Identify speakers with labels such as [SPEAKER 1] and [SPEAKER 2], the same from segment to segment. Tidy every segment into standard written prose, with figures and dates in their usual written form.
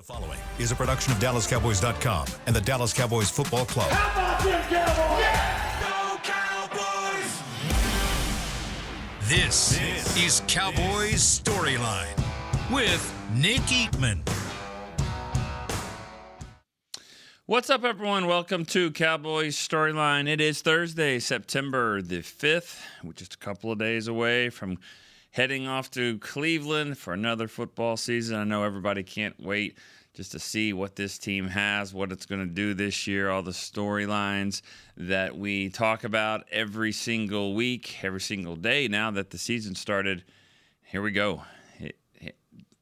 [SPEAKER 1] The following is a production of DallasCowboys.com and the Dallas Cowboys Football Club.
[SPEAKER 2] How about them Cowboys?
[SPEAKER 3] Yeah! Go Cowboys! This is Cowboys StoryLine with Nick Eatman.
[SPEAKER 4] What's up, everyone? Welcome to Cowboys StoryLine. It is Thursday, September the 5th. We're just a couple of days away from heading off to Cleveland for another football season. I know everybody can't wait just to see what this team has, what it's going to do this year, all the storylines that we talk about every single week, every single day now that the season started. Here we go.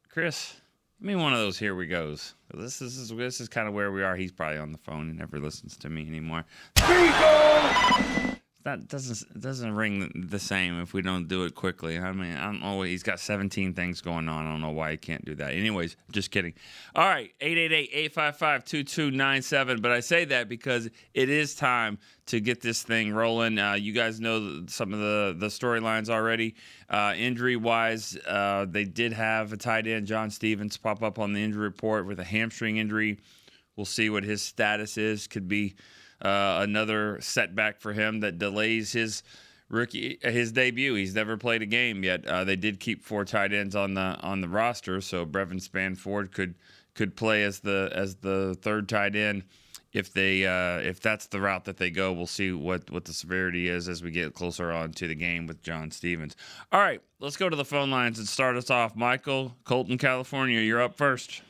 [SPEAKER 4] Chris, give me one of those here we goes. This is kind of where we are. He's probably on the phone. He never listens to me anymore.
[SPEAKER 2] Rico!
[SPEAKER 4] That doesn't ring the same if we don't do it quickly. I mean, I don't know. He's got 17 things going on. I don't know why he can't do that. Anyways, just kidding. All right, 888-855-2297. But I say that because it is time to get this thing rolling. You guys know some of the storylines already. Injury-wise, they did have a tight end, John Stevens, pop up on the injury report with a hamstring injury. We'll see what his status is. Could be another setback for him that delays his debut. He's never played a game yet. They did keep 4 tight ends on the roster, so Brevin Spanford could play as the third tight end if that's the route that they go. We'll see what the severity is as we get closer on to the game with John Stevens. All right, let's go to the phone lines and start us off. Michael, Colton, California, you're up first.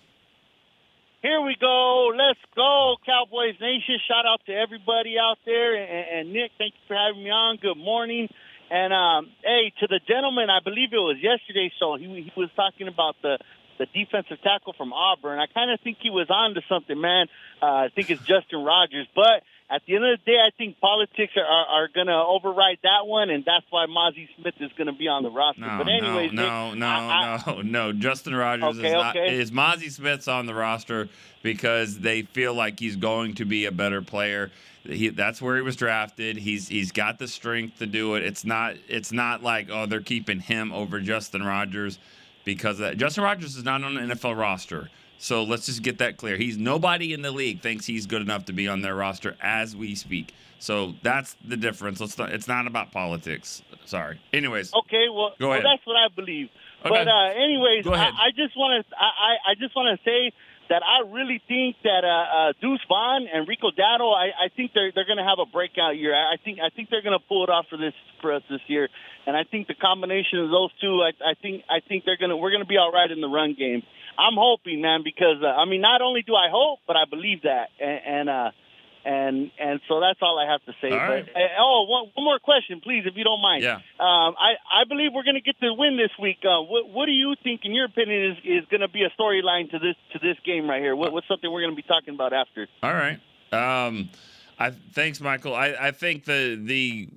[SPEAKER 5] Here we go. Let's go, Cowboys Nation. Shout out to everybody out there. And Nick, thank you for having me on. Good morning. And, hey, to the gentleman, I believe it was yesterday, so he was talking about the defensive tackle from Auburn. I kind of think he was on to something, man. I think it's Justin Rogers. But at the end of the day, I think politics are going to override that one, and that's why Mozzie Smith is going to be on the roster. But anyways,
[SPEAKER 4] no. Justin Rogers is not. Is Mozzie Smith's on the roster because they feel like he's going to be a better player. That's where he was drafted. He's got the strength to do it. It's not like, oh, they're keeping him over Justin Rogers because of that. Justin Rogers is not on the NFL roster. So let's just get that clear. Nobody in the league thinks he's good enough to be on their roster as we speak. So that's the difference. It's not about politics. Sorry. Anyways.
[SPEAKER 5] Okay. Well,
[SPEAKER 4] go ahead.
[SPEAKER 5] That's what I believe.
[SPEAKER 4] Okay.
[SPEAKER 5] But anyways,
[SPEAKER 4] go ahead.
[SPEAKER 5] I just want to say that I really think that Deuce Vaughn and Rico Dowdle, I think they're going to have a breakout year. I think they're going to pull it off for us this year. And I think the combination of those two, I think we're going to be all right in the run game. I'm hoping, man, because not only do I hope, but I believe that, and so that's all I have to say.
[SPEAKER 4] All right.
[SPEAKER 5] One more question, please, if you don't mind.
[SPEAKER 4] Yeah.
[SPEAKER 5] I believe we're going to get the win this week. What do you think, in your opinion, is going to be a storyline to this game right here? What's something we're going to be talking about after?
[SPEAKER 4] All right. Thanks, Michael. I think the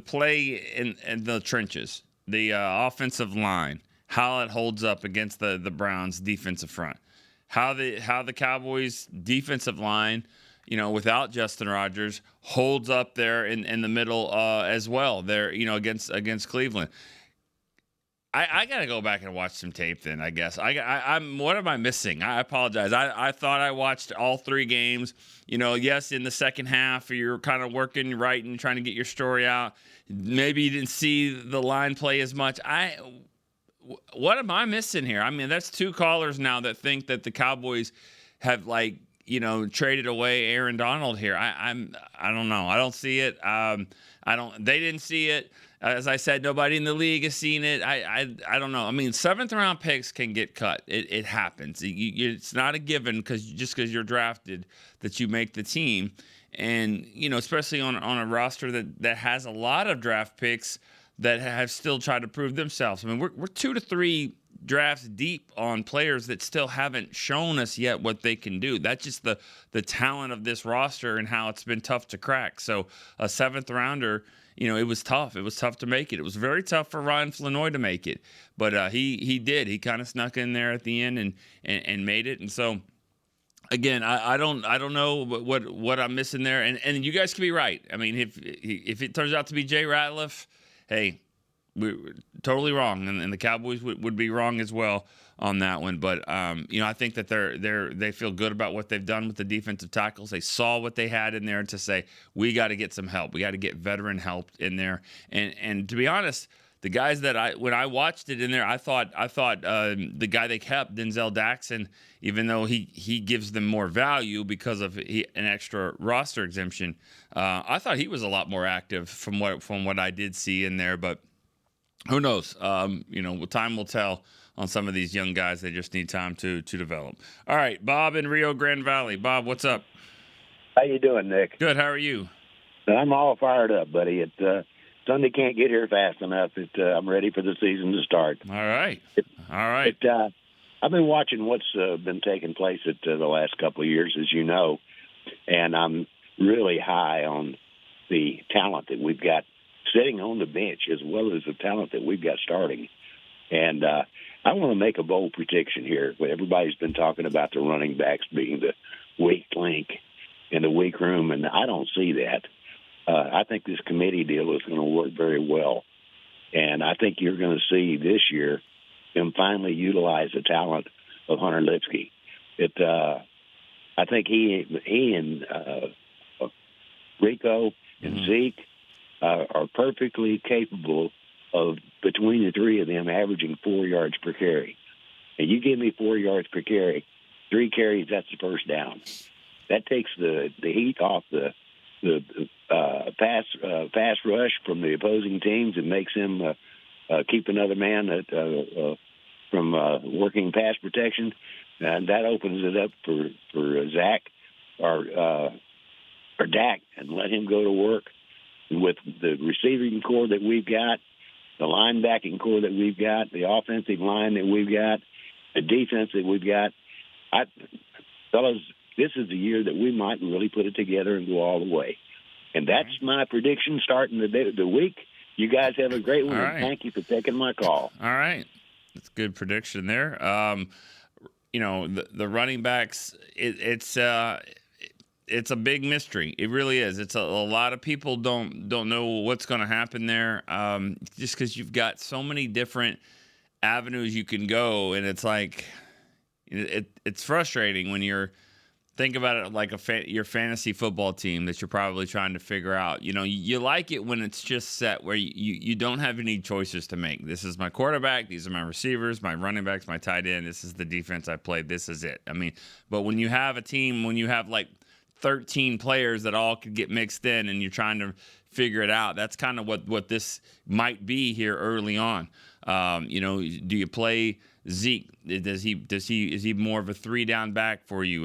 [SPEAKER 4] play in the trenches, the offensive line, how it holds up against the Browns' defensive front, how the Cowboys' defensive line, without Justin Rogers, holds up there in the middle as well. There, against Cleveland. I got to go back and watch some tape then, I guess. I'm what am I missing? I apologize. I thought I watched all 3 games. Yes, in the second half, you're kind of working, writing, trying to get your story out. Maybe you didn't see the line play as much. What am I missing here? I mean, that's 2 callers now that think that the Cowboys have traded away Aaron Donald here. I don't know. I don't see it. They didn't see it. As I said, nobody in the league has seen it. I don't know. I mean, 7th round picks can get cut. It happens. It's not a given because you're drafted that you make the team. And, especially on a roster that has a lot of draft picks that have still tried to prove themselves. I mean, we're 2 to 3 drafts deep on players that still haven't shown us yet what they can do. That's just the talent of this roster and how it's been tough to crack. So a 7th rounder, it was tough. It was tough to make it. It was very tough for Ryan Flanoy to make it, but he did. He kind of snuck in there at the end and made it. And so, again, I don't know what I'm missing there. And you guys can be right. I mean, if it turns out to be Jay Ratliff, hey, totally wrong, and the Cowboys would be wrong as well on that one. But I think that they feel good about what they've done with the defensive tackles. They saw what they had in there to say, we got to get some help. We got to get veteran help in there. And to be honest, the guys that when I watched it in there, I thought the guy they kept, Denzel Daxon, even though he gives them more value because of an extra roster exemption, I thought he was a lot more active from what I did see in there. But who knows? Time will tell on some of these young guys. They just need time to develop. All right, Bob in Rio Grande Valley. Bob, what's up?
[SPEAKER 6] How you doing, Nick?
[SPEAKER 4] Good. How are you?
[SPEAKER 6] I'm all fired up, buddy. Sunday can't get here fast enough. I'm ready for the season to start.
[SPEAKER 4] All right.
[SPEAKER 6] I've been watching what's been taking place at the last couple of years, as you know, and I'm really high on the talent that we've got sitting on the bench as well as the talent that we've got starting. And I want to make a bold prediction here. Everybody's been talking about the running backs being the weak link in the weak room, and I don't see that. I think this committee deal is going to work very well. And I think you're going to see this year him finally utilize the talent of Hunter Lipsky. I think he and Rico and Zeke are perfectly capable of, between the three of them, averaging 4 yards per carry. And you give me 4 yards per carry, 3 carries, that's the first down. That takes the heat off the pass rush from the opposing teams and makes him keep another man from working pass protection, and that opens it up for Zach or Dak and let him go to work. With the receiving core that we've got, the linebacking core that we've got, the offensive line that we've got, the defense that we've got, fellas, this is the year that we might really put it together and go all the way. And that's my prediction starting the week. You guys have a great one, and thank you for taking my call.
[SPEAKER 4] All right. That's a good prediction there. The running backs, it's a big mystery. It really is. It's a lot of people don't know what's going to happen there, just because you've got so many different avenues you can go, and it's like it's frustrating when you're think about it like your fantasy football team that you're probably trying to figure out. You like it when it's just set where you don't have any choices to make. This is my quarterback. These are my receivers, my running backs, my tight end. This is the defense I played. This is it. But when you have a team, when you have like 13 players that all could get mixed in and you're trying to figure it out, that's kind of what this might be here early on. Do you play Zeke? Is he more of a 3-down back for you?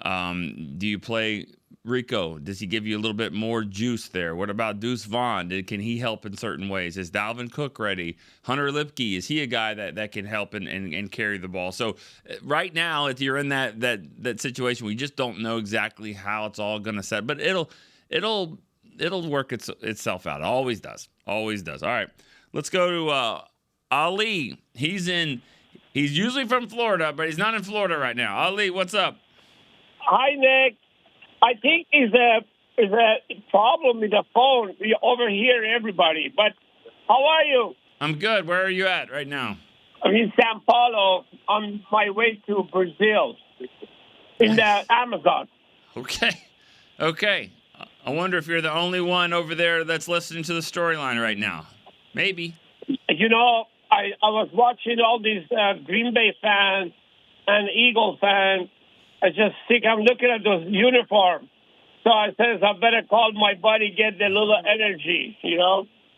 [SPEAKER 4] Do you play Rico? Does he give you a little bit more juice there? What about Deuce Vaughn? Can he help in certain ways? Is Dalvin Cook ready? Hunter Lipke, is he a guy that can help and carry the ball? So right now, if you're in that situation, we just don't know exactly how it's all going to set, but it'll work itself out. It always does. Always does. All right, let's go to Ali. He's usually from Florida, but he's not in Florida right now. Ali, what's up?
[SPEAKER 2] Hi, Nick. I think is a problem with the phone. We overhear everybody. But how are you?
[SPEAKER 4] I'm good. Where are you at right now?
[SPEAKER 2] I'm in Sao Paulo on my way to Brazil in the Amazon.
[SPEAKER 4] Okay. I wonder if you're the only one over there that's listening to the StoryLine right now. Maybe.
[SPEAKER 2] I was watching all these Green Bay fans and Eagle fans. I just think I'm looking at those uniforms. So I says I better call my buddy, get the little energy,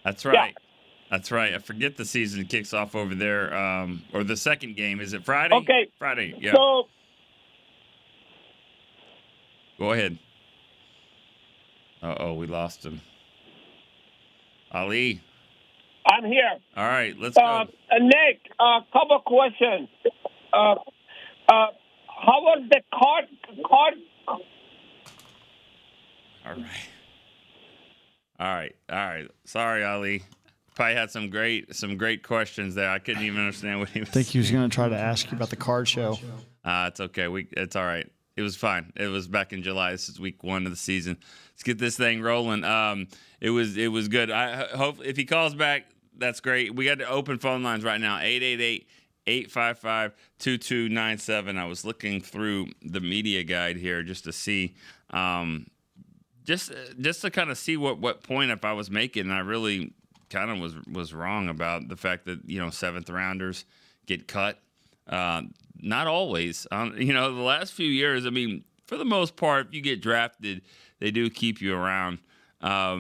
[SPEAKER 4] That's right.
[SPEAKER 2] Yeah.
[SPEAKER 4] That's right. I forget the season kicks off over there, or the second game. Is it Friday?
[SPEAKER 2] Okay.
[SPEAKER 4] Friday, yeah.
[SPEAKER 2] So,
[SPEAKER 4] go ahead. Uh-oh, we lost him. Ali.
[SPEAKER 2] I'm here.
[SPEAKER 4] All right, let's go.
[SPEAKER 2] Nick, a couple of questions. How was the card?
[SPEAKER 4] All right. Sorry, Ali. Probably had some great questions there. I couldn't even understand what he was
[SPEAKER 7] I think he was going to try to ask you about the card show.
[SPEAKER 4] It's okay. It's all right. It was fine. It was back in July. This is week 1 of the season. Let's get this thing rolling. It was good. I hope if he calls back That's great. We got the open phone lines right now, 888-855-2297. I was looking through the media guide here just to see, just to kind of see what point if I was making, and I really kind of was wrong about the fact that, seventh rounders get cut. Not always. The last few years, I mean, for the most part, if you get drafted, they do keep you around. I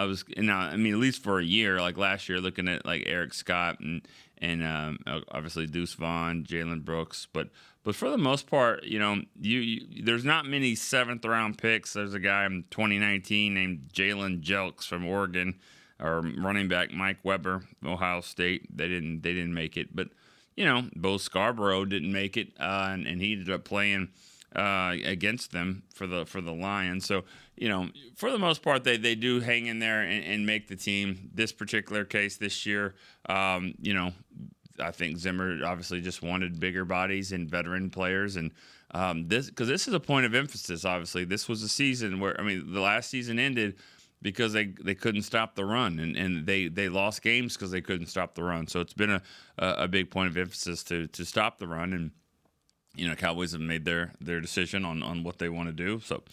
[SPEAKER 4] was, at least for a year, like last year, looking at like Eric Scott and obviously Deuce Vaughn, Jalen Brooks, but for the most part, you there's not many seventh round picks. There's a guy in 2019 named Jalen Jelks from Oregon, or running back Mike Weber, Ohio State. They didn't make it, but Bo Scarborough didn't make it, and he ended up playing against them for the Lions. So, for the most part, they do hang in there and make the team. This particular case this year, I think Zimmer obviously just wanted bigger bodies and veteran players, and this is a point of emphasis. Obviously, this was a season where the last season ended because they couldn't stop the run, and they lost games because they couldn't stop the run. So it's been a big point of emphasis to stop the run, and Cowboys have made their decision on what they want to do. So,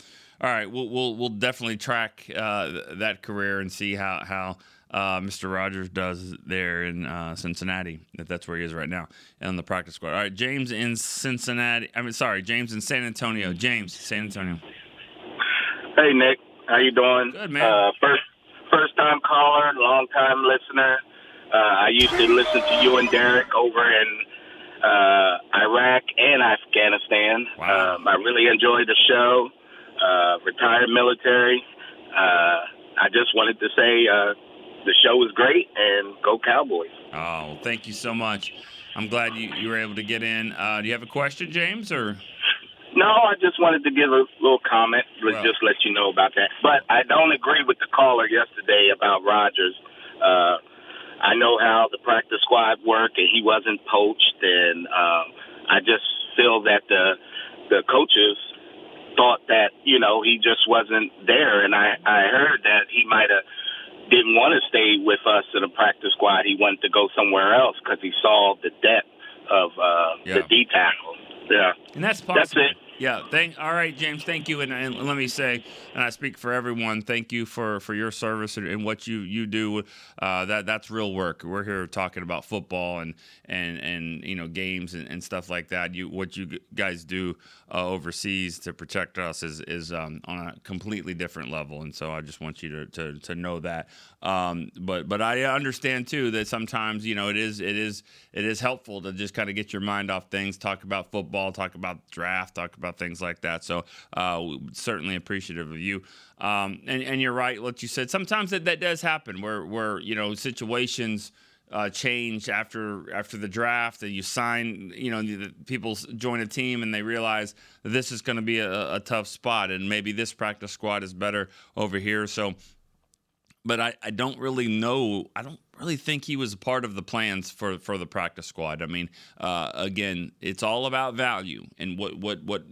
[SPEAKER 4] all right, we'll definitely track that career and see how Mr. Rogers does there in Cincinnati, if that's where he is right now, and on the practice squad. All right, James in James in San Antonio. James, San Antonio.
[SPEAKER 8] Hey, Nick. How you doing?
[SPEAKER 4] Good, man.
[SPEAKER 8] First time caller, long time listener. I used to listen to you and Derek over in Iraq and Afghanistan.
[SPEAKER 4] Wow.
[SPEAKER 8] I really enjoyed the show. Retired military. I just wanted to say the show was great, and go Cowboys.
[SPEAKER 4] Oh, thank you so much. I'm glad you were able to get in. Do you have a question, James, or?
[SPEAKER 8] No, I just wanted to give a little comment, just let you know about that. But I don't agree with the caller yesterday about Rodgers. I know how the practice squad worked, and he wasn't poached, and I just feel that the coaches thought that, he just wasn't there, and I heard that he might have didn't want to stay with us in the practice squad. He wanted to go somewhere else because he saw the depth of the D tackle. Yeah,
[SPEAKER 4] and that's possible.
[SPEAKER 8] That's it.
[SPEAKER 4] Yeah. All right, James. Thank you, and let me say, and I speak for everyone. Thank you for your service and what you do. That's real work. We're here talking about football and games and stuff like that. What you guys do overseas to protect us is on a completely different level, and so I just want you to know that. But I understand too that sometimes it is helpful to just kind of get your mind off things, talk about football, talk about draft, talk about things like that. So certainly appreciative of you. And you're right, what you said. Sometimes that does happen where situations change after the draft, and you sign, people join a team and they realize that this is going to be a tough spot, and maybe this practice squad is better over here. So, but I don't really know. I don't really think he was a part of the plans for the practice squad. Again, it's all about value and what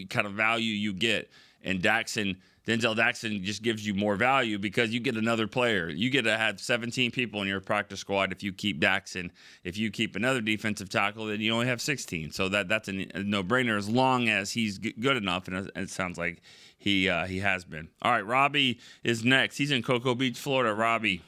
[SPEAKER 4] kind of value you get. And Denzel Jackson just gives you more value because you get another player. You get to have 17 people in your practice squad if you keep Jackson. If you keep another defensive tackle, then you only have 16. So that's a no-brainer as long as he's good enough, and it sounds like he has been. All right, Robbie is next. He's in Cocoa Beach, Florida. Robbie.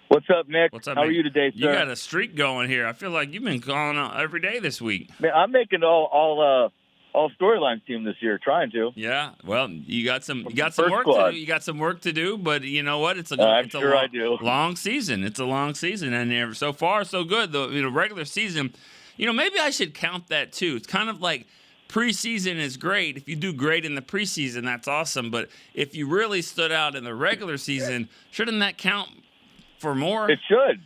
[SPEAKER 9] What's up, Nick?
[SPEAKER 4] What's up,
[SPEAKER 9] How
[SPEAKER 4] man?
[SPEAKER 9] are you today, sir?
[SPEAKER 4] You got a streak going here. I feel like you've been calling out every day this week.
[SPEAKER 9] Man, I'm making all StoryLine team this year, trying to.
[SPEAKER 4] Yeah, well, you got some work
[SPEAKER 9] squad.
[SPEAKER 4] to do. You got some work to do, but you know what? It's a long season. It's a long season, and so far so good. The regular season, maybe I should count that too. It's kind of like preseason is great. If you do great in the preseason, that's awesome. But if you really stood out in the regular season, shouldn't that count for more?
[SPEAKER 9] It should.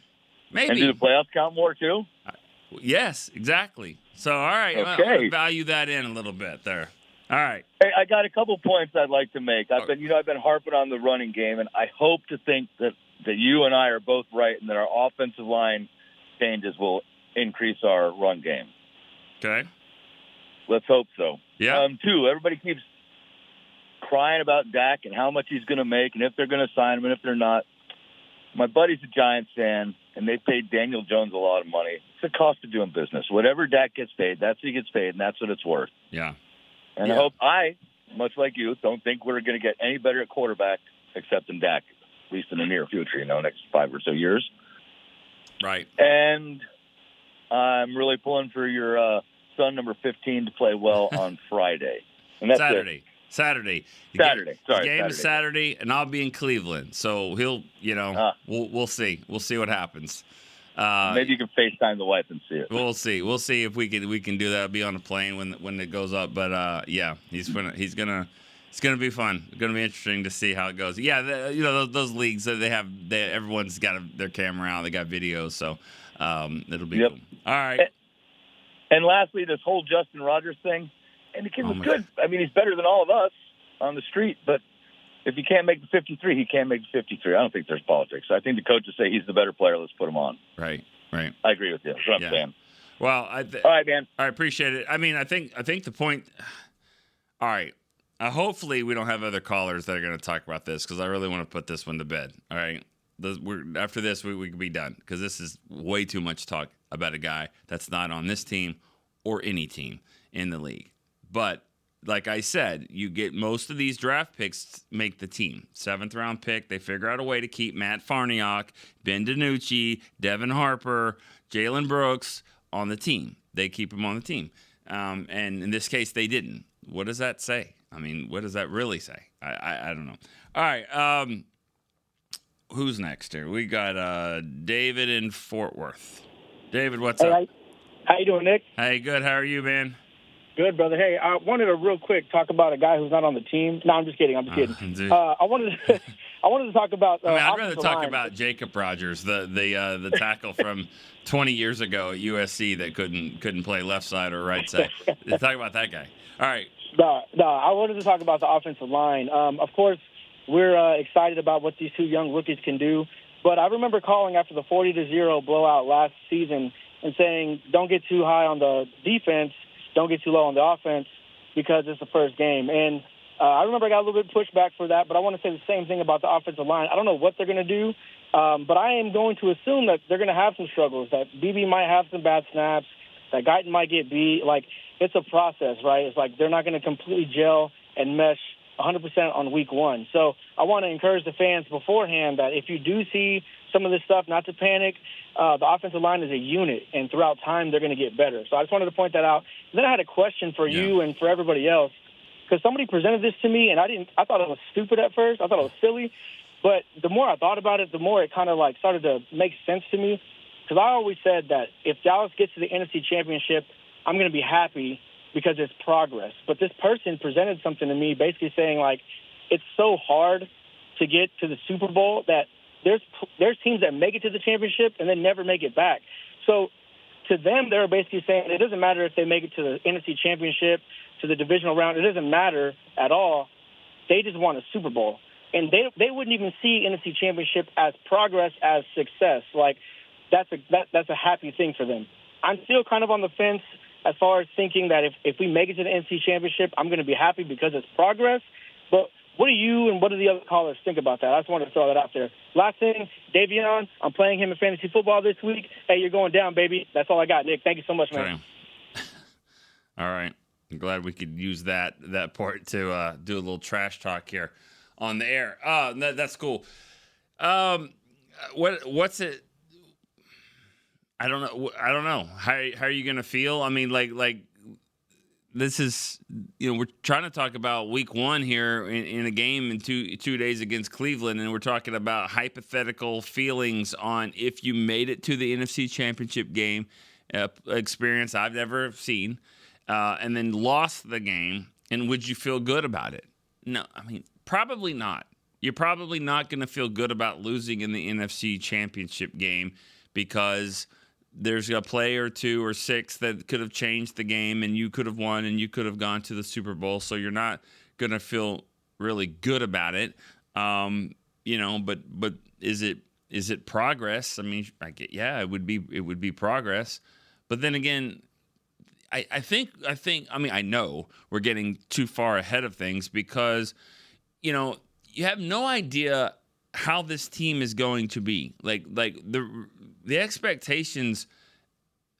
[SPEAKER 4] Maybe.
[SPEAKER 9] And do the playoffs count more too?
[SPEAKER 4] Yes, exactly. So, all right,
[SPEAKER 9] okay.
[SPEAKER 4] I'm going to value that in a little bit there. All right.
[SPEAKER 9] Hey, I got a couple points I'd like to make. I've been harping on the running game, and I hope to think that you and I are both right, and that our offensive line changes will increase our run game.
[SPEAKER 4] Okay.
[SPEAKER 9] Let's hope so.
[SPEAKER 4] Yeah.
[SPEAKER 9] Two, everybody keeps crying about Dak and how much he's going to make, and if they're going to sign him, and if they're not. my buddy's a Giants fan, and they paid Daniel Jones a lot of money. It's the cost of doing business. Whatever Dak gets paid, that's what he gets paid, and that's what it's worth.
[SPEAKER 4] Yeah.
[SPEAKER 9] And I, much like you, don't think we're going to get any better at quarterback except in Dak, at least in the near future, next 5 or so years.
[SPEAKER 4] Right.
[SPEAKER 9] And I'm really pulling for your son, number 15, to play well on Friday. And that's
[SPEAKER 4] Saturday.
[SPEAKER 9] Saturday.
[SPEAKER 4] The game is Saturday, and I'll be in Cleveland. So he'll, we'll see. We'll see what happens.
[SPEAKER 9] Maybe you can FaceTime the wife and see it.
[SPEAKER 4] We'll see. We'll see if we can do that. I'll be on a plane when it goes up. But it's gonna be fun. It's gonna be interesting to see how it goes. Yeah, those leagues that everyone's got their camera out. They got videos, so it'll be cool. All right.
[SPEAKER 9] And lastly, this whole Justin Rogers thing, and the kid was good. I mean, he's better than all of us on the street, but if he can't make the 53, he can't make the 53. I don't think there's politics. I think the coaches say he's the better player. Let's put him on.
[SPEAKER 4] Right.
[SPEAKER 9] I agree with you. That's what I'm saying.
[SPEAKER 4] Well, all
[SPEAKER 9] right, man.
[SPEAKER 4] I appreciate it. I mean, I think the point. All right. Hopefully, we don't have other callers that are going to talk about this because I really want to put this one to bed. All right. After this, we can be done because this is way too much talk about a guy that's not on this team or any team in the league. But like I said, you get most of these draft picks make the team. 7th round pick, they figure out a way to keep Matt Farniok, Ben DiNucci, Devin Harper, Jalen Brooks on the team. They keep them on the team. And in this case, they didn't. What does that say? I mean, what does that really say? I don't know. All right. Who's next here? We got David in Fort Worth. David, what's up?
[SPEAKER 10] How you doing, Nick?
[SPEAKER 4] Hey, good. How are you, man?
[SPEAKER 10] Good, brother. Hey, I wanted to real quick talk about a guy who's not on the team. No, I'm just kidding. I wanted to talk about.
[SPEAKER 4] I'd rather talk about Jacob Rogers, the tackle from 20 years ago at USC that couldn't play left side or right side. Talk about that guy. All right.
[SPEAKER 10] No, I wanted to talk about the offensive line. Of course, we're excited about what these two young rookies can do. But I remember calling after the 40-0 blowout last season and saying, don't get too high on the defense. Don't get too low on the offense because it's the first game. And I remember I got a little bit of pushback for that, but I want to say the same thing about the offensive line. I don't know what they're going to do, but I am going to assume that they're going to have some struggles, that BB might have some bad snaps, that Guyton might get beat. Like, it's a process, right? It's like they're not going to completely gel and mesh 100% on week one. So I want to encourage the fans beforehand that if you do see some of this stuff, not to panic. The offensive line is a unit, and throughout time, they're going to get better. So I just wanted to point that out. And then I had a question for you and for everybody else, because somebody presented this to me, and I thought it was stupid at first. I thought it was silly. But the more I thought about it, the more it kind of like started to make sense to me. Because I always said that if Dallas gets to the NFC Championship, I'm going to be happy because it's progress. But this person presented something to me basically saying, like, it's so hard to get to the Super Bowl that there's teams that make it to the championship and then never make it back. So to them, they're basically saying it doesn't matter if they make it to the NFC Championship, to the divisional round. It doesn't matter at all. They just want a Super Bowl. And they wouldn't even see NFC Championship as progress, as success. Like, that's a happy thing for them. I'm still kind of on the fence as far as thinking that if we make it to the NFC Championship, I'm going to be happy because it's progress. But what do you and what do the other callers think about that? I just wanted to throw that out there. Last thing, Davion, I'm playing him in fantasy football this week. Hey, you're going down, baby. That's all I got, Nick. Thank you so much, man.
[SPEAKER 4] All right. I'm glad we could use that part to do a little trash talk here on the air. That's cool. What's it? I don't know. How are you gonna feel? I mean, like this is, we're trying to talk about week one here in a game in two days against Cleveland, and we're talking about hypothetical feelings on if you made it to the NFC Championship game, experience I've never seen, and then lost the game, and would you feel good about it? No, I mean, probably not. You're probably not going to feel good about losing in the NFC Championship game because there's a play or 2 or 6 that could have changed the game, and you could have won, and you could have gone to the Super Bowl. So you're not going to feel really good about it, But is it progress? I mean, it would be progress. But then again, I think. I mean, I know we're getting too far ahead of things because, you have no idea how this team is going to be. Like the expectations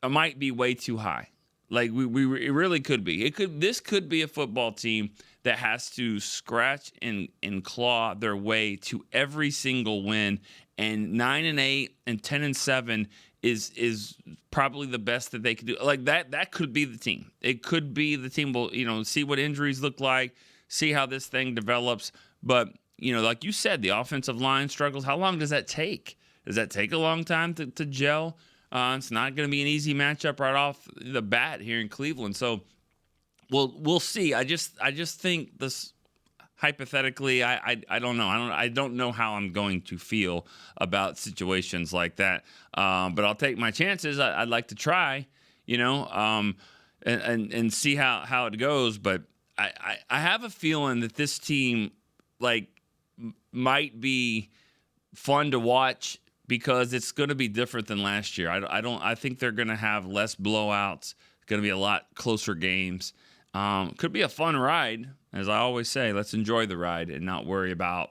[SPEAKER 4] might be way too high. Like it really could be. This could be a football team that has to scratch and claw their way to every single win. And 9-8 and 10-7 is probably the best that they could do. Like that could be the team. It could be the team. We'll see what injuries look like, see how this thing develops. But like you said, the offensive line struggles. How long does that take? Does that take a long time to gel? It's not going to be an easy matchup right off the bat here in Cleveland. So we'll see. I just think this hypothetically, I don't know. I don't know how I'm going to feel about situations like that. But I'll take my chances. I'd like to try, and see how it goes. But I have a feeling that this team might be fun to watch, because it's going to be different than last year. I think they're going to have less blowouts. It's going to be a lot closer games. Could be a fun ride. As I always say, let's enjoy the ride and not worry about,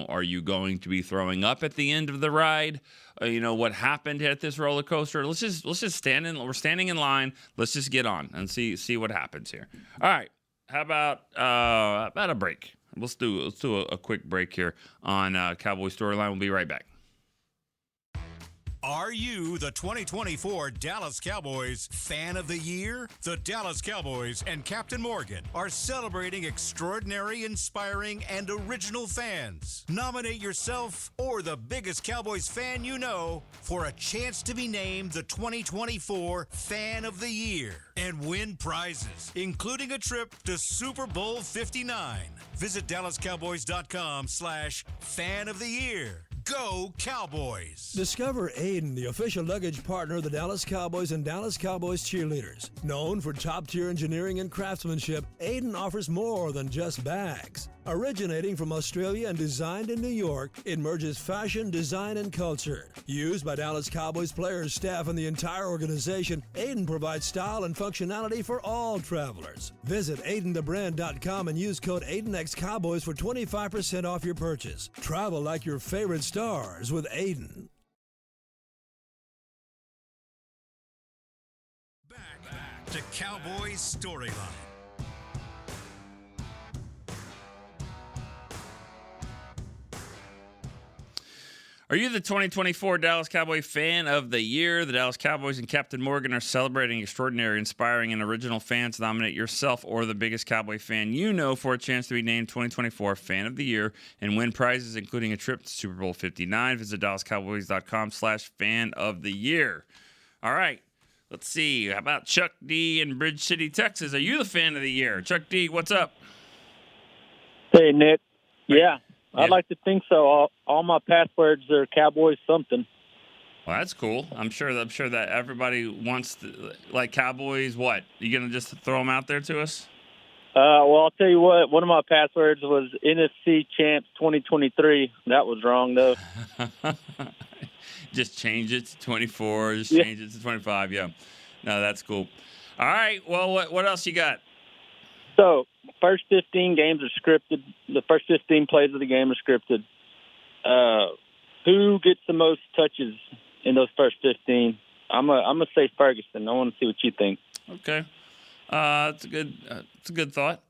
[SPEAKER 4] are you going to be throwing up at the end of the ride? What happened at this roller coaster? Let's just stand in. We're standing in line. Let's just get on and see what happens here. All right. How about a break? Let's do a quick break here on Cowboys Storyline. We'll be right back.
[SPEAKER 1] Are you the 2024 Dallas Cowboys Fan of the Year? The Dallas Cowboys and Captain Morgan are celebrating extraordinary, inspiring, and original fans. Nominate yourself or the biggest Cowboys fan you know for a chance to be named the 2024 Fan of the Year and win prizes, including a trip to Super Bowl 59. Visit DallasCowboys.com/Fan of the Year. Go Cowboys!
[SPEAKER 11] Discover Aiden, the official luggage partner of the Dallas Cowboys and Dallas Cowboys cheerleaders. Known for top-tier engineering and craftsmanship, Aiden offers more than just bags. Originating from Australia and designed in New York, it merges fashion, design, and culture. Used by Dallas Cowboys players, staff, and the entire organization, Aiden provides style and functionality for all travelers. Visit AidenTheBrand.com and use code AidenXCowboys for 25% off your purchase. Travel like your favorite stars with Aiden.
[SPEAKER 1] Back to Cowboys Storyline.
[SPEAKER 4] Are you the 2024 Dallas Cowboy Fan of the Year? The Dallas Cowboys and Captain Morgan are celebrating extraordinary, inspiring, and original fans. Nominate yourself or the biggest Cowboy fan you know for a chance to be named 2024 Fan of the Year and win prizes, including a trip to Super Bowl 59. Visit DallasCowboys.com/Fan of the Year. All right, let's see. How about Chuck D in Bridge City, Texas? Are you the Fan of the Year? Chuck D, what's up?
[SPEAKER 10] Hey, Nick. Yeah. I'd like to think so. All my passwords are Cowboys something.
[SPEAKER 4] Well, that's cool. I'm sure that everybody wants to, like Cowboys. What? You gonna just throw them out there to us?
[SPEAKER 10] Well, I'll tell you what. One of my passwords was NFC Champs 2023. That was wrong though.
[SPEAKER 4] Just change it to 24. Just change it to 25. Yeah. No, that's cool. All right. Well, what else you got?
[SPEAKER 10] So, first 15 games are scripted. The first 15 plays of the game are scripted. Who gets the most touches in those first 15? I'm gonna say Ferguson. I want to see what you think.
[SPEAKER 4] Okay, it's a good thought.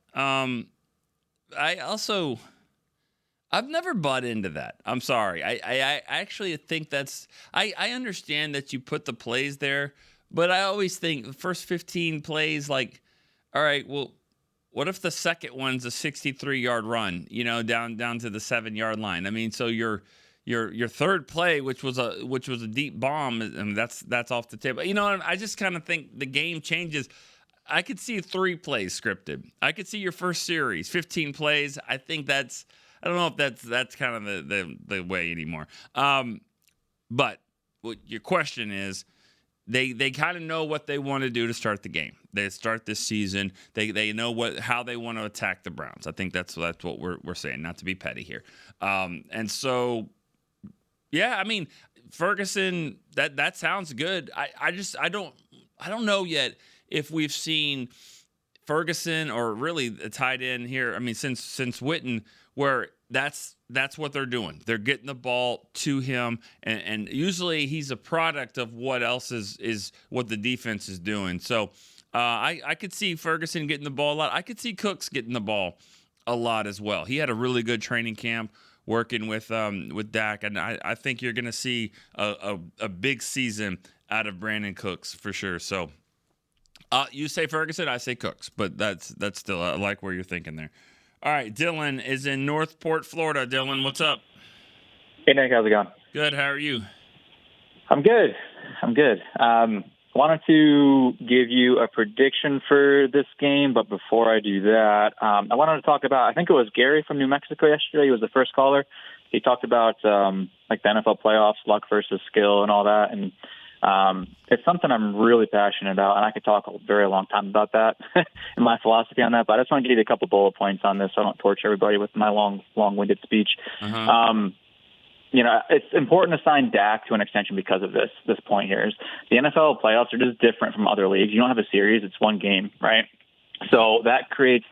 [SPEAKER 4] I've never bought into that. I'm sorry. I actually think that's. I understand that you put the plays there, but I always think the first 15 plays, like, all right, well, what if the second one's a 63-yard run, down to the 7-yard line? I mean, so your third play, which was a deep bomb, I mean, that's off the table. I just kind of think the game changes. I could see 3 plays scripted. I could see your first series, 15 plays. I think I don't know if that's kind of the way anymore. But what your question is, they kind of know what they want to do to start the game. They start this season. They know how they want to attack the Browns. I think that's what we're saying. Not to be petty here. And so, yeah, I mean, Ferguson. That sounds good. I don't know yet if we've seen Ferguson or really a tight end here. I mean, since Witten, where that's what they're doing. They're getting the ball to him, and usually he's a product of what else is what the defense is doing. So I could see Ferguson getting the ball a lot. I could see Cooks getting the ball a lot as well. He had a really good training camp working with Dak, and I think you're going to see a big season out of Brandon Cooks for sure. So you say Ferguson, I say Cooks, but that's still, I like where you're thinking there. All right, Dylan is in Northport, Florida. Dylan, what's up?
[SPEAKER 12] Hey, Nick, how's it going?
[SPEAKER 4] Good. How are you?
[SPEAKER 12] I'm good. Wanted to give you a prediction for this game, but before I do that, I wanted to talk about, I think it was Gary from New Mexico yesterday. He was the first caller. He talked about like the NFL playoffs, luck versus skill and all that. And it's something I'm really passionate about, and I could talk a very long time about that and my philosophy on that. But I just want to give you a couple bullet points on this so I don't torture everybody with my long-winded speech. It's important to sign Dak to an extension because of this point here. Is the NFL playoffs are just different from other leagues. You don't have a series; it's one game, right? So that creates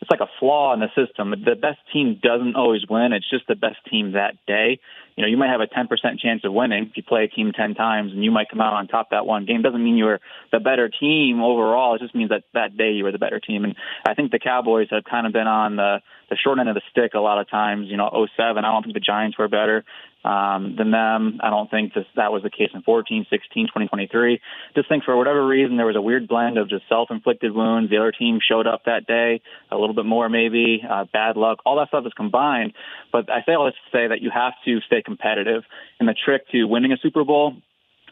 [SPEAKER 12] it's like a flaw in the system. The best team doesn't always win. It's just the best team that day. You might have a 10% chance of winning if you play a team 10 times, and you might come out on top that one game. Doesn't mean you were the better team overall. It just means that day you were the better team. And I think the Cowboys have kind of been on the short end of the stick a lot of times. 07, I don't think the Giants were better than them. I don't think that was the case in 14, 16, 2023. Just think for whatever reason, there was a weird blend of just self-inflicted wounds. The other team showed up that day a little bit more maybe, bad luck. All that stuff is combined. But I say all this to say that you have to stay competitive. And the trick to winning a Super Bowl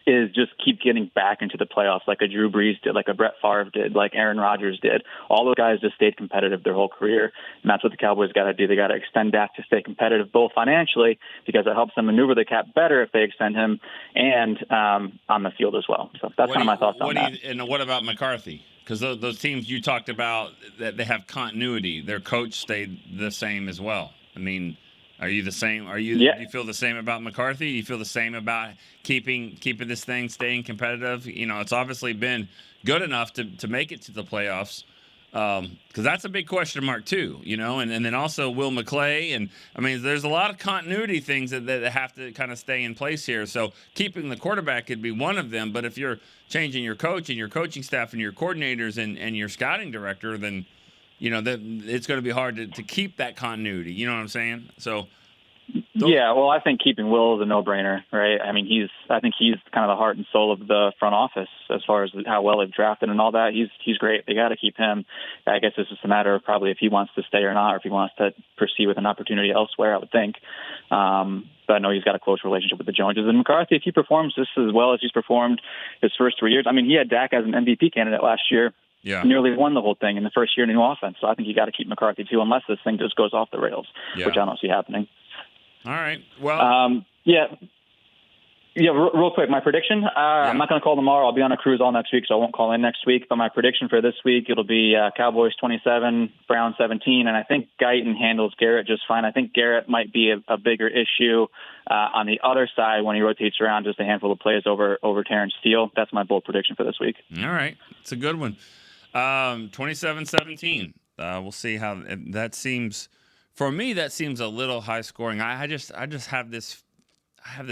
[SPEAKER 12] is just keep getting back into the playoffs like a Drew Brees did, like a Brett Favre did, like Aaron Rodgers did. All those guys just stayed competitive their whole career, and that's what the Cowboys got to do. They got to extend Dak to stay competitive, both financially, because it helps them maneuver the cap better if they extend him, and on the field as well. So that's kind of my thoughts on that.
[SPEAKER 4] And what about McCarthy? Because those teams you talked about, that they have continuity. Their coach stayed the same as well. I mean, are you the same? Do you feel the same about McCarthy? Do you feel the same about keeping this thing, staying competitive? It's obviously been good enough to make it to the playoffs, because that's a big question mark too. And then also Will McClay, and I mean, there's a lot of continuity things that have to kind of stay in place here. So keeping the quarterback could be one of them, but if you're changing your coach and your coaching staff and your coordinators and your scouting director, then that it's going to be hard to keep that continuity. You know what I'm saying? So,
[SPEAKER 12] yeah. Well, I think keeping Will is a no-brainer, right? I mean, I think he's kind of the heart and soul of the front office as far as how well they've drafted and all that. He's great. They got to keep him. I guess it's just a matter of probably if he wants to stay or not, or if he wants to proceed with an opportunity elsewhere, I would think. But I know he's got a close relationship with the Joneses. And McCarthy, if he performs just as well as he's performed his first 3 years, I mean, he had Dak as an MVP candidate last year.
[SPEAKER 4] Yeah.
[SPEAKER 12] Nearly won the whole thing in the first year in the new offense. So I think you got to keep McCarthy too, unless this thing just goes off the rails, which I don't see happening.
[SPEAKER 4] All right. Well,
[SPEAKER 12] real quick, my prediction. I'm not going to call tomorrow. I'll be on a cruise all next week, so I won't call in next week. But my prediction for this week, it'll be Cowboys 27, Browns 17, and I think Guyton handles Garrett just fine. I think Garrett might be a bigger issue on the other side when he rotates around just a handful of plays over Terrence Steele. That's my bold prediction for this week.
[SPEAKER 4] All right. It's a good one. 27-17. We'll see how that seems. For me, that seems a little high scoring. I just have this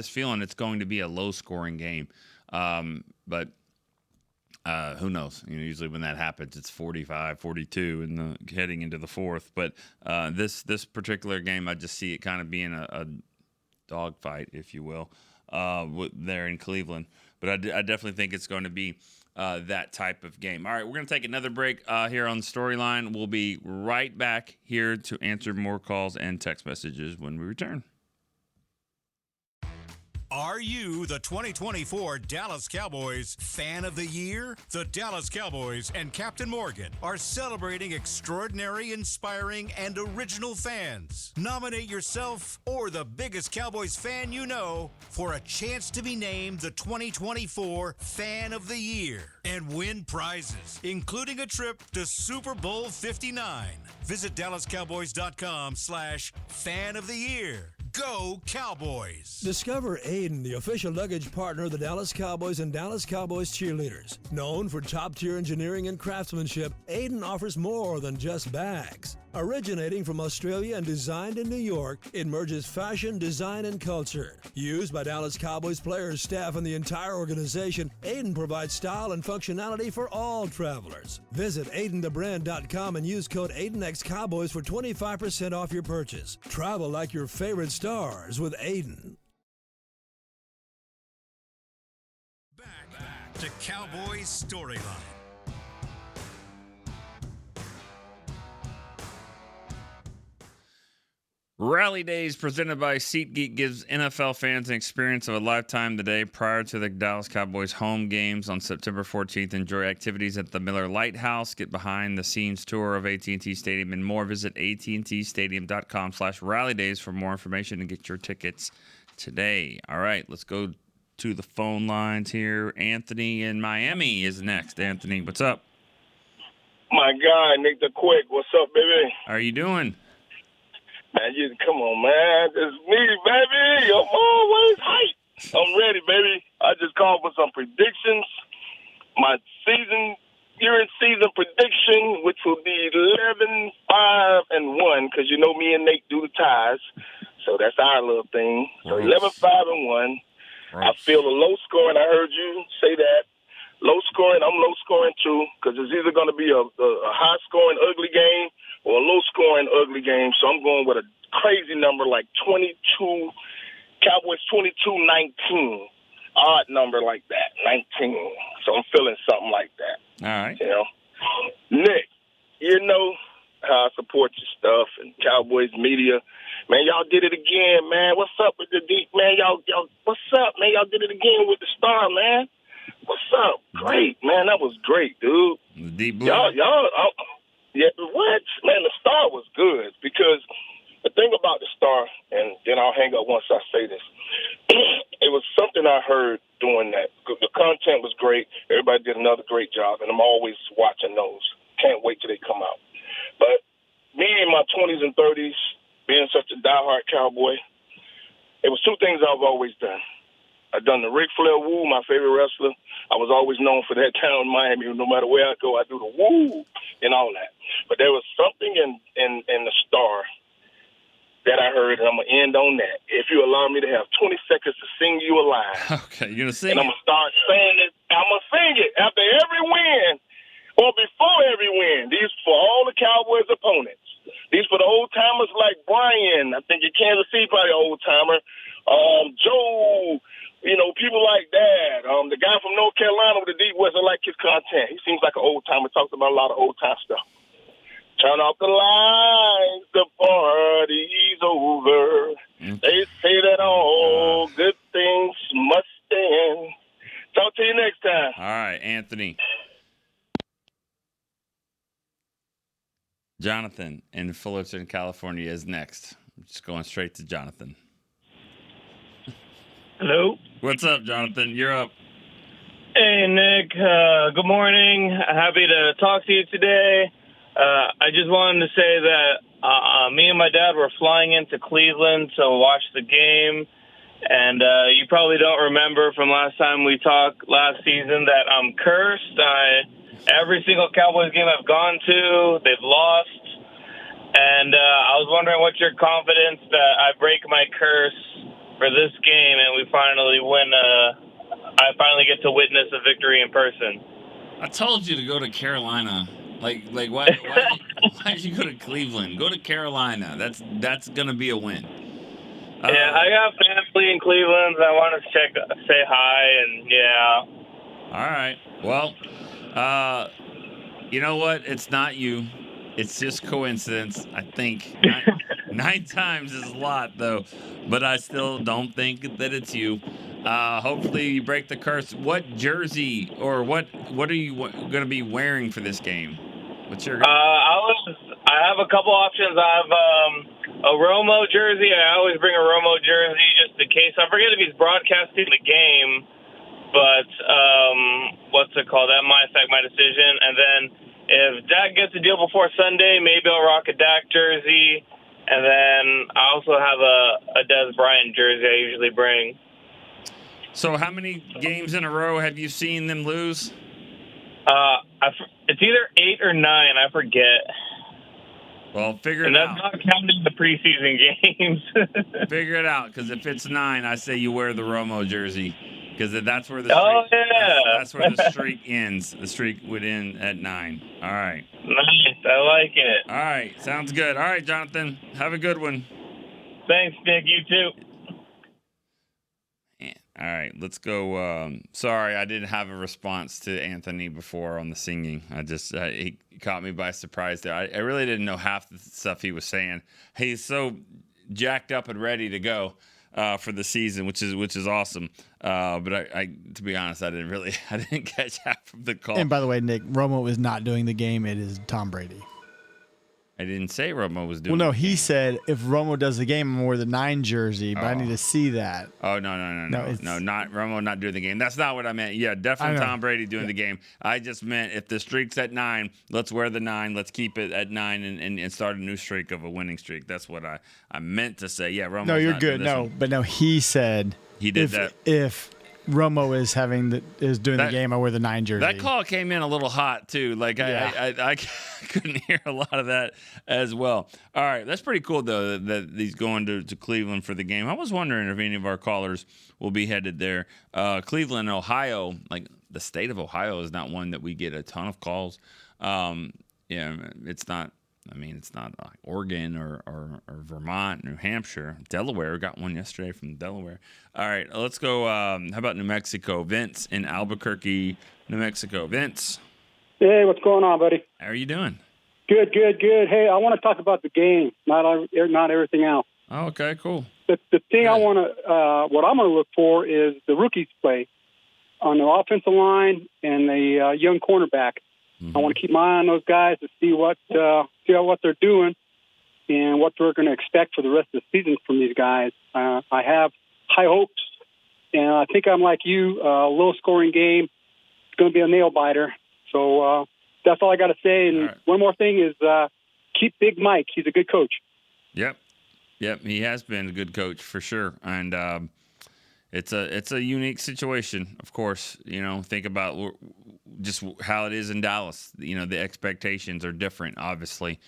[SPEAKER 4] feeling it's going to be a low scoring game. But who knows? Usually when that happens, it's 45-42 in heading into the fourth. But this particular game, I just see it kind of being a dogfight, if you will, there in Cleveland. But I definitely think it's going to be that type of game. All right, we're going to take another break here on the Storyline. We'll be right back here to answer more calls and text messages when we return.
[SPEAKER 1] Are you the 2024 Dallas Cowboys Fan of the Year? The Dallas Cowboys and Captain Morgan are celebrating extraordinary, inspiring, and original fans. Nominate yourself or the biggest Cowboys fan you know for a chance to be named the 2024 Fan of the Year and win prizes, including a trip to Super Bowl 59. Visit DallasCowboys.com/Fan of the Year. Go Cowboys!
[SPEAKER 11] Discover Aiden, the official luggage partner of the Dallas Cowboys and Dallas Cowboys cheerleaders. Known for top-tier engineering and craftsmanship, Aiden offers more than just bags. Originating from Australia and designed in New York, it merges fashion, design, and culture. Used by Dallas Cowboys players, staff, and the entire organization, Aiden provides style and functionality for all travelers. Visit AidenTheBrand.com and use code AidenXCowboys for 25% off your purchase. Travel like your favorite stars with Aiden.
[SPEAKER 1] Back to Cowboys Storyline.
[SPEAKER 4] Rally Days presented by SeatGeek gives NFL fans an experience of a lifetime today prior to the Dallas Cowboys home games on September 14th. Enjoy activities at the Miller Lighthouse, get behind-the-scenes tour of AT&T Stadium, and more. Visit AT&TStadium.com/rallydays for more information and get your tickets today. All right, let's go to the phone lines here. Anthony in Miami is next. Anthony, what's up?
[SPEAKER 13] My guy, Nick the Quick. What's up, baby?
[SPEAKER 4] How are you doing?
[SPEAKER 13] Man, come on, man. It's me, baby. I'm always hype. I'm ready, baby. I just called for some predictions. My year-end season prediction, which will be 11-5-1, because you know me and Nate do the ties. So that's our little thing. So 11-5-1. I feel a low scoring. I heard you say that. Low scoring. I'm low scoring too, because it's either going to be a high scoring, ugly game or a low scoring, ugly game. So I'm going with a crazy number like 22, Cowboys 22-19. Odd number like that, 19. So I'm feeling something like that.
[SPEAKER 4] All right.
[SPEAKER 13] You know, Nick, you know how I support your stuff and Cowboys media. Man, y'all did it again, man. What's up with the deep, man? Y'all, what's up, man? Y'all did it again with the star, man. What's up? Great, man. That was great, dude.
[SPEAKER 4] The deep blue.
[SPEAKER 13] Y'all, yeah, what? Man, the star was good because the thing about the star, and then I'll hang up once I say this, it was something I heard doing that. The content was great. Everybody did another great job, and I'm always watching those. Can't wait till they come out. But me in my 20s and 30s, being such a diehard Cowboy, it was two things I've always done. I've done the Ric Flair woo, my favorite wrestler. I was always known for that town in Miami. No matter where I go, I do the woo and all that. But there was something in the star that I heard, and I'm going to end on that. If you allow me to have 20 seconds to sing you a line.
[SPEAKER 4] Okay, you're going to sing
[SPEAKER 13] and I'm going to start saying it. I'm going to sing it after every win or before every win. These for all the Cowboys opponents. These for the old-timers like Brian. I think in Kansas City, probably an old-timer. Joe, you know, people like that. The guy from North Carolina with the Deep West, I like his content. He seems like an old-timer. Talks about a lot of old-time stuff. Turn off the lights, the party's over. They say that all good things must end. Talk to you next time.
[SPEAKER 4] All right, Anthony. Jonathan in Fullerton, California is next. I'm just going straight to Jonathan.
[SPEAKER 14] Hello.
[SPEAKER 4] What's up, Jonathan? You're up.
[SPEAKER 14] Hey, Nick. Good morning. Happy to talk to you today. I just wanted to say that me and my dad were flying into Cleveland to watch the game. And you probably don't remember from last time we talked last season that I'm cursed. Every single Cowboys game I've gone to, they've lost. And I was wondering what's your confidence that I break my curse for this game and we finally win. I finally get to witness a victory in person.
[SPEAKER 4] I told you to go to Carolina. Like why'd you go to Cleveland? Go to Carolina. That's gonna be a win.
[SPEAKER 14] Yeah, I got family in Cleveland. I want to say hi, and yeah.
[SPEAKER 4] All right. Well, you know what? It's not you. It's just coincidence. I think 9 times is a lot, though. But I still don't think that it's you. Hopefully you break the curse. What jersey or what are you going to be wearing for this game? What's your?
[SPEAKER 14] I have a couple options. I have a Romo jersey. I always bring a Romo jersey just in case. I forget if he's broadcasting the game, but what's it called? That might affect my decision. And then if Dak gets a deal before Sunday, maybe I'll rock a Dak jersey. And then I also have a Dez Bryant jersey I usually bring.
[SPEAKER 4] So how many games in a row have you seen them lose?
[SPEAKER 14] It's either 8 or 9. I forget.
[SPEAKER 4] Well, figure it
[SPEAKER 14] And
[SPEAKER 4] out.
[SPEAKER 14] that's not counting the preseason games.
[SPEAKER 4] Figure it out, because if it's 9, I say you wear the Romo jersey, because that's where the streak.
[SPEAKER 14] Oh, yeah.
[SPEAKER 4] That's where the streak ends. The streak would end at 9. All right.
[SPEAKER 14] Nice. I like it.
[SPEAKER 4] All right. Sounds good. All right, Jonathan. Have a good one.
[SPEAKER 14] Thanks, Nick. You too.
[SPEAKER 4] All right, let's go. Sorry, I didn't have a response to Anthony before on the singing. He caught me by surprise there. I really didn't know half the stuff he was saying. He's so jacked up and ready to go for the season, which is awesome. But I to be honest, I didn't catch half of the call.
[SPEAKER 7] And by the way, Nick, Romo is not doing the game. It is Tom Brady.
[SPEAKER 4] I didn't say Romo was doing.
[SPEAKER 7] Well, no, he said if Romo does the game, I'm gonna wear the 9 jersey, but I need to see that.
[SPEAKER 4] Oh no, not Romo not doing the game. That's not what I meant. Yeah, definitely Tom Brady doing the game. I just meant if the streak's at 9, let's wear the 9. Let's keep it at 9 and start a new streak of a winning streak. That's what I meant to say. Yeah, Romo.
[SPEAKER 7] No, you're good. No, he said
[SPEAKER 4] he did that.
[SPEAKER 7] If Romo is doing the game, I wear the 9 jersey.
[SPEAKER 4] That call came in a little hot too. Like I couldn't hear a lot of that as well. All right, that's pretty cool though that he's going to Cleveland for the game. I was wondering if any of our callers will be headed there. Cleveland, Ohio, like the state of Ohio is not one that we get a ton of calls. It's not. I mean, it's not like Oregon or Vermont, New Hampshire, Delaware. We got one yesterday from Delaware. All right, let's go. How about New Mexico? Vince in Albuquerque, New Mexico. Vince.
[SPEAKER 15] Hey, what's going on, buddy?
[SPEAKER 4] How are you doing?
[SPEAKER 15] Good. Hey, I want to talk about the game, not everything else.
[SPEAKER 4] Oh, okay, cool.
[SPEAKER 15] The thing what I'm going to look for is the rookies play on the offensive line and the young cornerback. I want to keep my eye on those guys to see what they're doing and what we're going to expect for the rest of the season from these guys. I have high hopes, and I think I'm like you, a low-scoring game. It's going to be a nail-biter. So that's all I got to say. And one more thing is keep Big Mike. He's a good coach.
[SPEAKER 4] Yep, he has been a good coach for sure. And it's a unique situation, of course. Think about just how it is in Dallas. The expectations are different, obviously.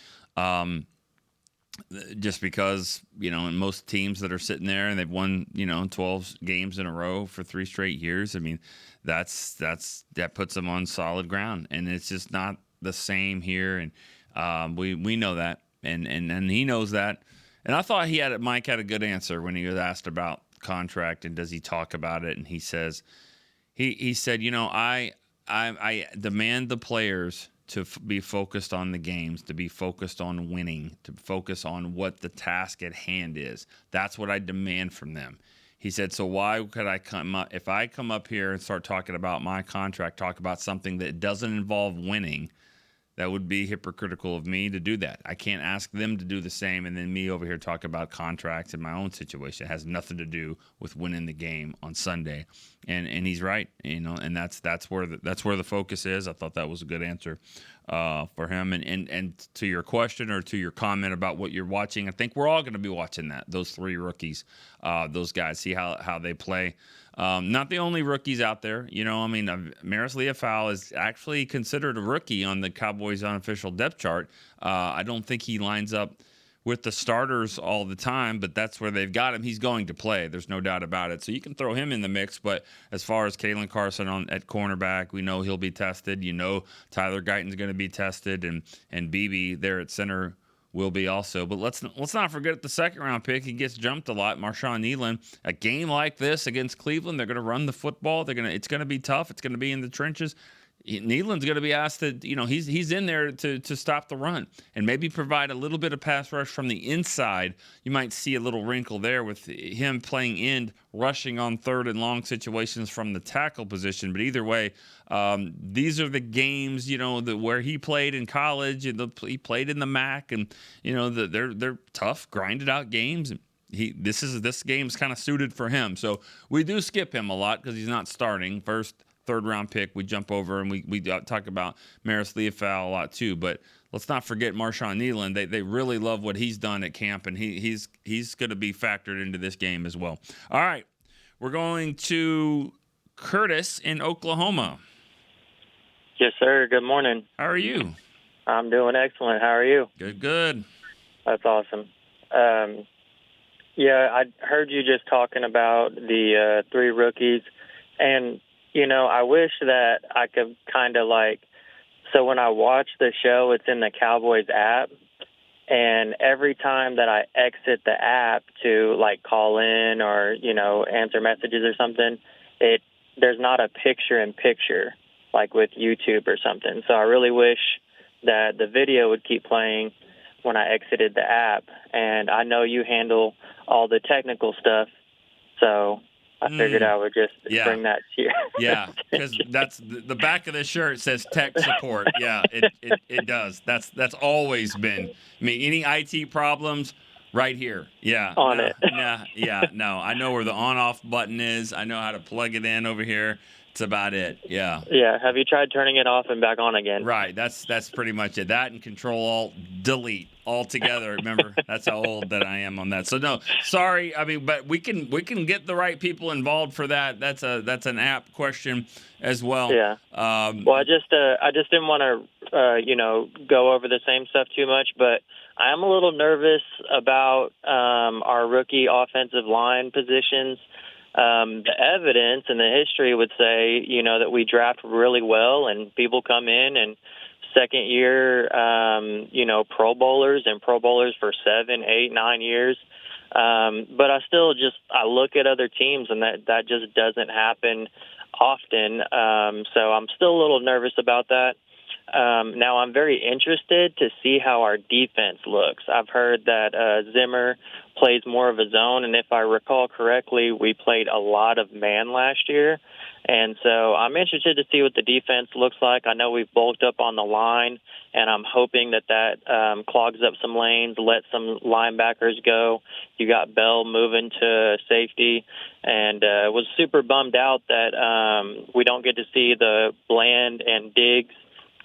[SPEAKER 4] Just because, in most teams that are sitting there and they've won, 12 games in a row for 3 straight years, I mean, that puts them on solid ground. And it's just not the same here. And we know that. And he knows that. And I thought Mike had a good answer when he was asked about contract and does he talk about it. And he says, he said, I demand the players to be focused on the games, to be focused on winning, to focus on what the task at hand is. That's what I demand from them. He said, so why could I come up, if I come up here and start talking about my contract, talk about something that doesn't involve winning, that would be hypocritical of me to do that. I can't ask them to do the same and then me over here talk about contracts in my own situation. It has nothing to do with winning the game on Sunday. And he's right, and that's where the focus is. I thought that was a good answer for him. And to your question or to your comment about what you're watching, I think we're all going to be watching those 3 rookies, those guys, see how they play. Not the only rookies out there. Maris Leofau is actually considered a rookie on the Cowboys unofficial depth chart. I don't think he lines up with the starters all the time, but that's where they've got him. He's going to play. There's no doubt about it. So you can throw him in the mix. But as far as Kalen Carson at cornerback, we know he'll be tested. Tyler Guyton's going to be tested, and BB there at center will be also. But let's not forget the second-round pick. He gets jumped a lot, Marshawn Nealon. A game like this against Cleveland, they're going to run the football. It's going to be tough. It's going to be in the trenches. Nealon's going to be asked to, he's in there to stop the run and maybe provide a little bit of pass rush from the inside. You might see a little wrinkle there with him playing end, rushing on 3rd and long situations from the tackle position. But either way, these are the games, where he played in college. He played in the MAC, and they're tough, grinded out games. This game's kind of suited for him. So we do skip him a lot because he's not starting. First, 3rd round pick, we jump over and we talk about Maris Leofau a lot too. But let's not forget Marshawn Nealon. They really love what he's done at camp, and he's going to be factored into this game as well. All right, we're going to Curtis in Oklahoma.
[SPEAKER 16] Yes, sir. Good morning.
[SPEAKER 4] How are you?
[SPEAKER 16] I'm doing excellent. How are you?
[SPEAKER 4] Good.
[SPEAKER 16] That's awesome. Yeah, I heard you just talking about the 3 rookies, and, I wish that I could kind of so when I watch the show, it's in the Cowboys app, and every time that I exit the app to, call in or, answer messages or something, there's not a picture-in-picture, like with YouTube or something. So I really wish that the video would keep playing when I exited the app. And I know you handle all the technical stuff, so I figured I would just bring that to you.
[SPEAKER 4] Yeah, because that's the back of the shirt says tech support. Yeah, it does. That's always been. I mean, any IT problems, right here. Yeah.
[SPEAKER 16] On it.
[SPEAKER 4] No. I know where the on-off button is. I know how to plug it in over here. That's about it. Yeah.
[SPEAKER 16] Yeah. Have you tried turning it off and back on again?
[SPEAKER 4] Right. That's pretty much it. That and Control-Alt-Delete all together. Remember, that's how old that I am on that. So no, sorry. I mean, but we can get the right people involved for that. That's an app question as well.
[SPEAKER 16] Yeah. Well, I just didn't want to go over the same stuff too much, but I'm a little nervous about our rookie offensive line positions. The evidence and the history would say, that we draft really well and people come in and second year, Pro Bowlers and Pro Bowlers for 7, 8, 9 years. But I look at other teams and that just doesn't happen often. So I'm still a little nervous about that. Now I'm very interested to see how our defense looks. I've heard that Zimmer plays more of a zone, and if I recall correctly, we played a lot of man last year. And so I'm interested to see what the defense looks like. I know we've bulked up on the line, and I'm hoping that clogs up some lanes, let some linebackers go. You got Bell moving to safety, and was super bummed out that we don't get to see the Bland and Diggs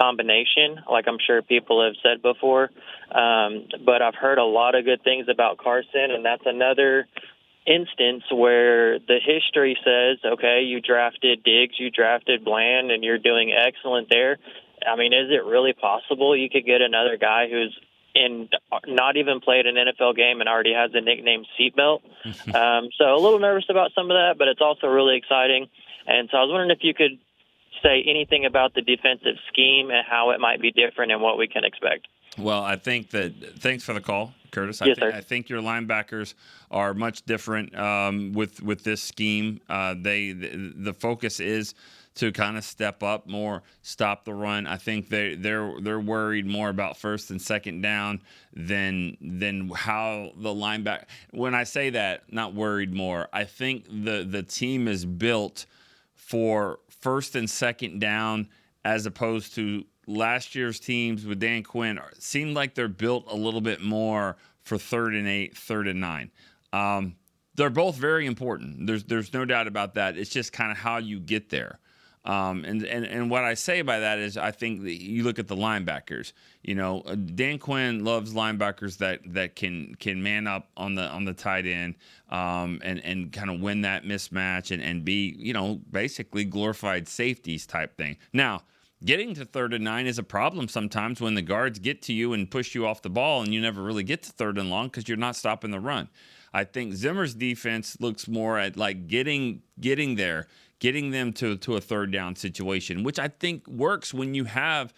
[SPEAKER 16] combination, like I'm sure people have said before. But I've heard a lot of good things about Carson, and that's another instance where the history says, okay, you drafted Diggs, you drafted Bland, and you're doing excellent there. I mean, is it really possible you could get another guy who's not even played an NFL game and already has the nickname Seatbelt? So a little nervous about some of that, but it's also really exciting. And so I was wondering if you could say anything about the defensive scheme and how it might be different and what we can expect.
[SPEAKER 4] Well, I think that thanks for the call, Curtis.
[SPEAKER 16] Yes, sir.
[SPEAKER 4] I think your linebackers are much different with this scheme. The focus is to kind of step up more, stop the run. I think they're worried more about first and second down than how the linebacker. When I say that, not worried more. I think the team is built for first and second down as opposed to last year's teams with Dan Quinn seemed like they're built a little bit more for 3rd and 8, 3rd and 9. They're both very important. There's no doubt about that. It's just kind of how you get there. And what I say by that is I think that you look at the linebackers. Dan Quinn loves linebackers that can man up on the tight end and kind of win that mismatch and be basically glorified safeties type thing. Now, getting to 3rd and 9 is a problem sometimes when the guards get to you and push you off the ball and you never really get to 3rd and long because you're not stopping the run. I think Zimmer's defense looks more at like getting there, getting them to a 3rd down situation, which I think works when you have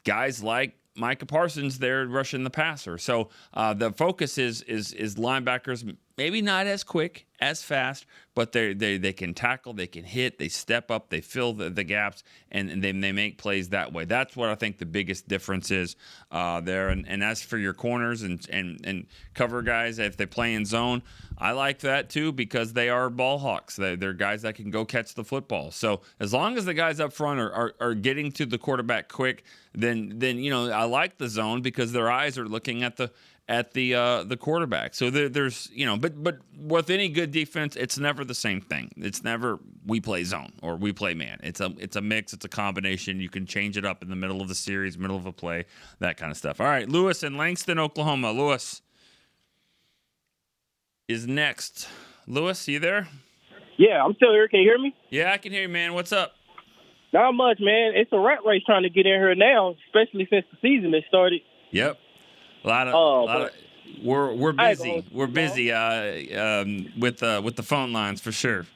[SPEAKER 4] guys like Micah Parsons there rushing the passer. So the focus is linebackers, maybe not as quick, as fast, but they can tackle, they can hit, they step up, they fill the gaps, and they make plays that way. That's what I think the biggest difference is there. And as for your corners and cover guys, if they play in zone, I like that too because they are ball hawks. They're guys that can go catch the football. So as long as the guys up front are getting to the quarterback quick, then I like the zone because their eyes are looking at the quarterback. So there's but with any good defense, it's never the same thing. It's never we play zone or we play man. It's a mix. It's a combination. You can change it up in the middle of the series, middle of a play, that kind of stuff. All right, Lewis in Langston, Oklahoma. Lewis is next. Lewis, you there?
[SPEAKER 17] Yeah, I'm still here. Can you hear me?
[SPEAKER 4] Yeah, I can hear you, man. What's up?
[SPEAKER 14] Not much, man. It's a rat race trying to get in here now, especially since the season has started.
[SPEAKER 4] Yep. A lot of we're busy. We're busy with the phone lines for sure.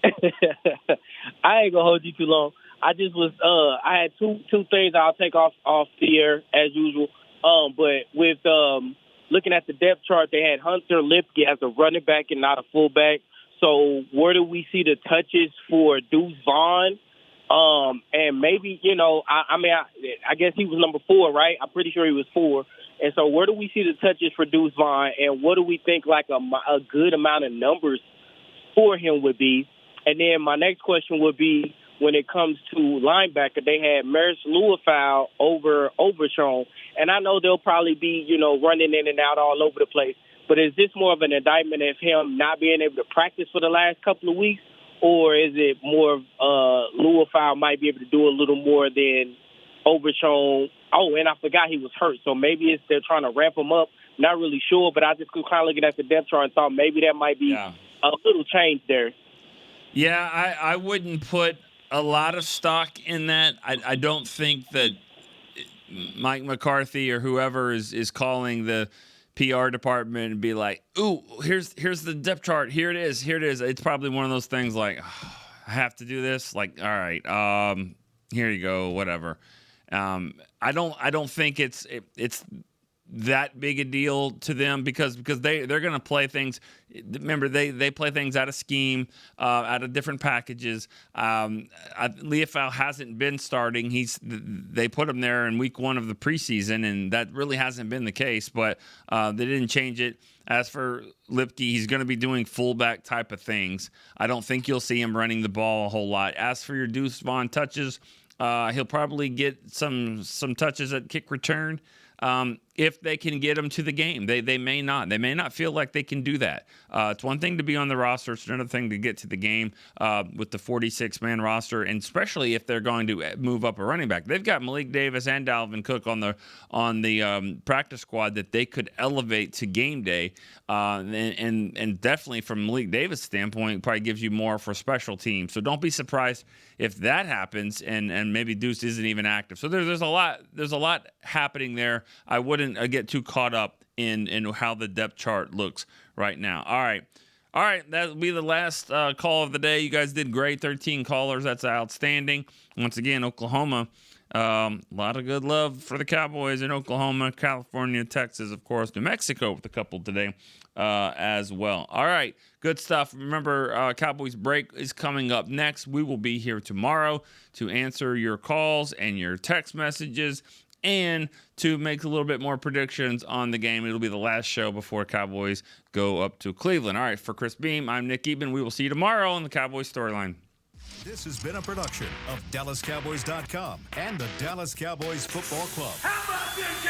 [SPEAKER 14] I ain't gonna hold you too long. I just was I had two things I'll take off the air as usual. But with looking at the depth chart, they had Hunter Lipke as a running back and not a fullback. So where do we see the touches for Deuce Vaughn? And maybe, I guess he was number 4, right? I'm pretty sure he was 4. And so where do we see the touches for Deuce Vaughn, and what do we think like a good amount of numbers for him would be? And then my next question would be, when it comes to linebacker, they had Maris Luafau over Overshone. And I know they'll probably be, running in and out all over the place. But is this more of an indictment of him not being able to practice for the last couple of weeks? Or is it more of Luafau might be able to do a little more than Overshone? Oh, and I forgot he was hurt. So maybe they're trying to ramp him up. Not really sure, but I just was kind of looking at the depth chart and thought maybe that might be a little change there.
[SPEAKER 4] Yeah, I wouldn't put a lot of stock in that. I don't think that Mike McCarthy or whoever is calling the PR department and be like, ooh, here's the depth chart. Here it is. It's probably one of those things like, oh, I have to do this. Like, all right, here you go, whatever. I don't think it's that big a deal to them because they're going to play things. Remember, they play things out of scheme, out of different packages. Leofau hasn't been starting. They put him there in week 1 of the preseason, and that really hasn't been the case. But they didn't change it. As for Lipke, he's going to be doing fullback type of things. I don't think you'll see him running the ball a whole lot. As for your Deuce Vaughn touches, he'll probably get some touches at kick return. If they can get them to the game. They may not. They may not feel like they can do that. It's one thing to be on the roster. It's another thing to get to the game with the 46-man roster, and especially if they're going to move up a running back. They've got Malik Davis and Dalvin Cook on the practice squad that they could elevate to game day, and definitely from Malik Davis' standpoint, probably gives you more for special teams. So don't be surprised if that happens, and maybe Deuce isn't even active. So there's a lot happening there. I wouldn't get too caught up in how the depth chart looks right now. All right, that'll be the last call of the day. You guys did great, 13 callers. That's outstanding. Once again, Oklahoma, a lot of good love for the Cowboys in Oklahoma, California, Texas, of course, New Mexico with a couple today as well. All right, good stuff. Remember, Cowboys break is coming up next. We will be here tomorrow to answer your calls and your text messages, and to make a little bit more predictions on the game. It'll be the last show before Cowboys go up to Cleveland. All right, for Chris Beam, I'm Nick Eben. We will see you tomorrow on the Cowboys Storyline.
[SPEAKER 1] This has been a production of DallasCowboys.com and the Dallas Cowboys Football Club. How about this?